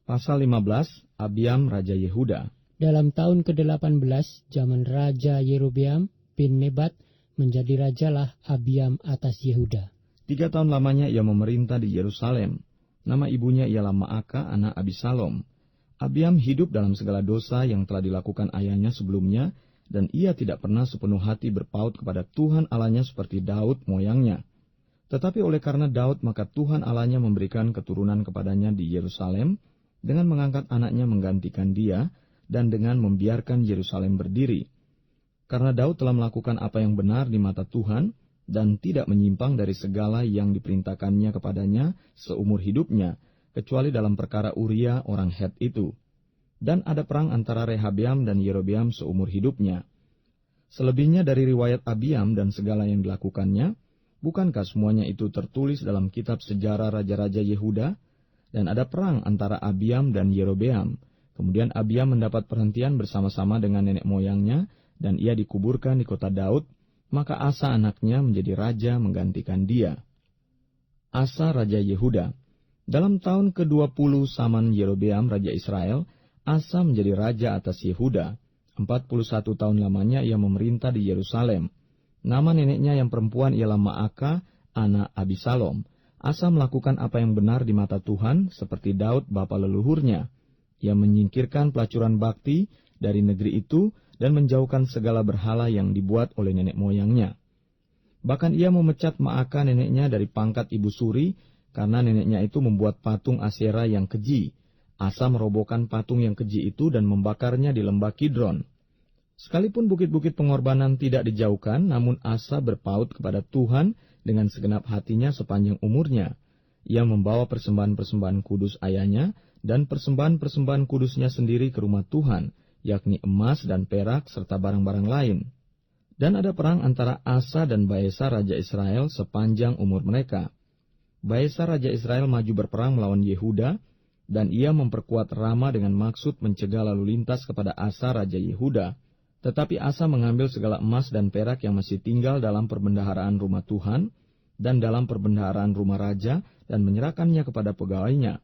Pasal 15, Abiam Raja Yehuda. Dalam tahun ke-18 zaman Raja Yerobeam bin Nebat menjadi rajalah Abiam atas Yehuda. 3 tahun lamanya ia memerintah di Yerusalem. Nama ibunya ialah Maaka, anak Abisalom. Abiam hidup dalam segala dosa yang telah dilakukan ayahnya sebelumnya, dan ia tidak pernah sepenuh hati berpaut kepada Tuhan Allahnya seperti Daud moyangnya. Tetapi oleh karena Daud, maka Tuhan Allahnya memberikan keturunan kepadanya di Yerusalem, dengan mengangkat anaknya menggantikan dia, dan dengan membiarkan Yerusalem berdiri. Karena Daud telah melakukan apa yang benar di mata Tuhan, dan tidak menyimpang dari segala yang diperintahkannya kepadanya seumur hidupnya, kecuali dalam perkara Uria orang Het itu. Dan ada perang antara Rehabeam dan Yerobeam seumur hidupnya. Selebihnya dari riwayat Abiam dan segala yang dilakukannya, bukankah semuanya itu tertulis dalam kitab sejarah Raja-Raja Yehuda? Dan ada perang antara Abiam dan Yerobeam. Kemudian Abiam mendapat perhentian bersama-sama dengan nenek moyangnya, dan ia dikuburkan di kota Daud, maka Asa anaknya menjadi raja menggantikan dia. Asa Raja Yehuda. Dalam tahun ke-20 zaman Yerobeam Raja Israel, Asa menjadi raja atas Yehuda. 41 tahun lamanya ia memerintah di Yerusalem. Nama neneknya yang perempuan ialah Maaka, anak Abisalom. Asa melakukan apa yang benar di mata Tuhan, seperti Daud bapa leluhurnya. Ia menyingkirkan pelacuran bakti dari negeri itu dan menjauhkan segala berhala yang dibuat oleh nenek moyangnya. Bahkan ia memecat Maaka neneknya dari pangkat ibu suri, karena neneknya itu membuat patung Asyera yang keji. Asa merobohkan patung yang keji itu dan membakarnya di lembah Kidron. Sekalipun bukit-bukit pengorbanan tidak dijauhkan, namun Asa berpaut kepada Tuhan dengan segenap hatinya sepanjang umurnya. Ia membawa persembahan-persembahan kudus ayahnya dan persembahan-persembahan kudusnya sendiri ke rumah Tuhan, yakni emas dan perak serta barang-barang lain. Dan ada perang antara Asa dan Baesa Raja Israel sepanjang umur mereka. Baesa Raja Israel maju berperang melawan Yehuda, dan ia memperkuat Rama dengan maksud mencegah lalu lintas kepada Asa Raja Yehuda. Tetapi Asa mengambil segala emas dan perak yang masih tinggal dalam perbendaharaan rumah Tuhan dan dalam perbendaharaan rumah raja dan menyerahkannya kepada pegawainya.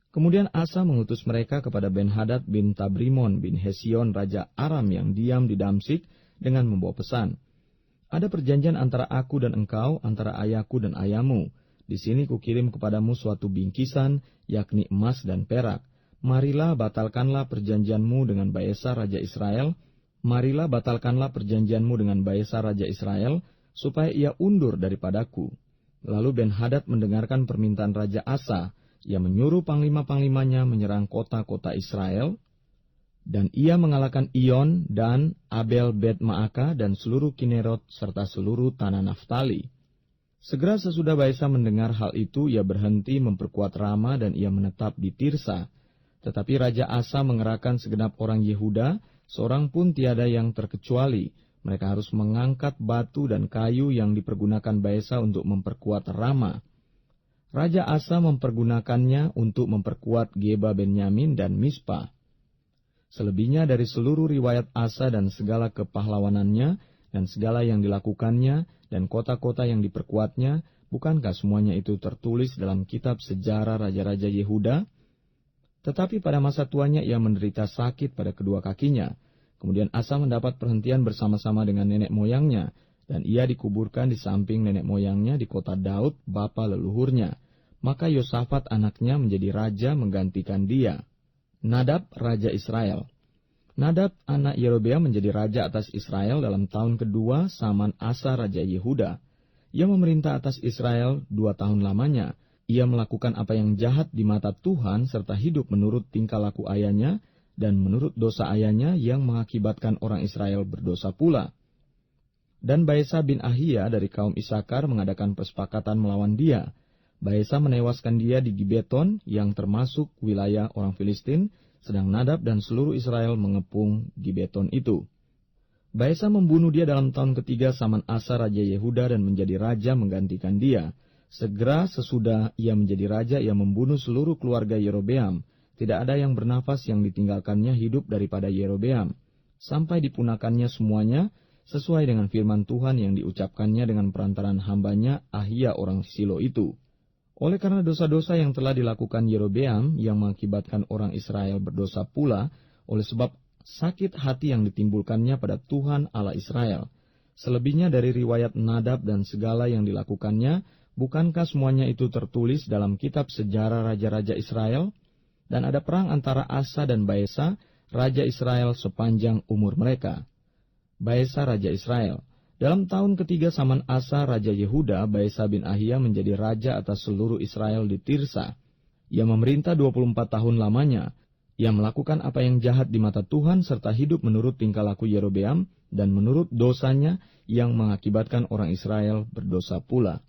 Kemudian Asa mengutus mereka kepada Ben-Hadad bin Tabrimon bin Hesion Raja Aram yang diam di Damsik dengan membawa pesan. Ada perjanjian antara aku dan engkau, antara ayahku dan ayahmu. Di sini kukirim kepadamu suatu bingkisan, yakni emas dan perak. Marilah batalkanlah perjanjianmu dengan Baesa Raja Israel. Marilah batalkanlah perjanjianmu dengan Baesa Raja Israel, supaya ia undur daripadaku. Lalu Ben-Hadad mendengarkan permintaan Raja Asa. Ia menyuruh panglima-panglimanya menyerang kota-kota Israel, dan ia mengalahkan Iyon dan Abel Bet Maaka dan seluruh Kinerot serta seluruh tanah Naftali. Segera sesudah Baesa mendengar hal itu, ia berhenti memperkuat Rama dan ia menetap di Tirsa. Tetapi Raja Asa mengerahkan segenap orang Yehuda, seorang pun tiada yang terkecuali. Mereka harus mengangkat batu dan kayu yang dipergunakan Baesa untuk memperkuat Rama. Raja Asa mempergunakannya untuk memperkuat Geba Benyamin dan Mispa. Selebihnya dari seluruh riwayat Asa dan segala kepahlawanannya dan segala yang dilakukannya dan kota-kota yang diperkuatnya, bukankah semuanya itu tertulis dalam kitab sejarah Raja-Raja Yehuda? Tetapi pada masa tuanya ia menderita sakit pada kedua kakinya. Kemudian Asa mendapat perhentian bersama-sama dengan nenek moyangnya, dan ia dikuburkan di samping nenek moyangnya di kota Daud, bapa leluhurnya. Maka Yosafat anaknya menjadi raja menggantikan dia. Nadab Raja Israel. Nadab anak Yerobeam menjadi raja atas Israel dalam tahun kedua zaman Asa Raja Yehuda. Ia memerintah atas Israel 2 tahun lamanya. Ia melakukan apa yang jahat di mata Tuhan serta hidup menurut tingkah laku ayahnya dan menurut dosa ayahnya yang mengakibatkan orang Israel berdosa pula. Dan Baesa bin Ahia dari kaum Isakar mengadakan persepakatan melawan dia. Baesa menewaskan dia di Gibeton yang termasuk wilayah orang Filistin, sedang Nadab dan seluruh Israel mengepung Gibeton itu. Baesa membunuh dia dalam tahun ketiga zaman Asa Raja Yehuda dan menjadi raja menggantikan dia. Segera sesudah ia menjadi raja, ia membunuh seluruh keluarga Yerobeam. Tidak ada yang bernafas yang ditinggalkannya hidup daripada Yerobeam, sampai dipunahkannya semuanya, sesuai dengan firman Tuhan yang diucapkannya dengan perantaran hambanya Ahia orang Silo itu. Oleh karena dosa-dosa yang telah dilakukan Yerobeam yang mengakibatkan orang Israel berdosa pula, oleh sebab sakit hati yang ditimbulkannya pada Tuhan Allah Israel. Selebihnya dari riwayat Nadab dan segala yang dilakukannya, bukankah semuanya itu tertulis dalam kitab sejarah raja-raja Israel? Dan ada perang antara Asa dan Baesa, raja Israel sepanjang umur mereka. Baesa raja Israel. Dalam tahun ketiga zaman Asa raja Yehuda, Baesa bin Ahia menjadi raja atas seluruh Israel di Tirsa. Ia memerintah 24 tahun lamanya. Ia melakukan apa yang jahat di mata Tuhan serta hidup menurut tingkah laku Yerobeam dan menurut dosanya yang mengakibatkan orang Israel berdosa pula.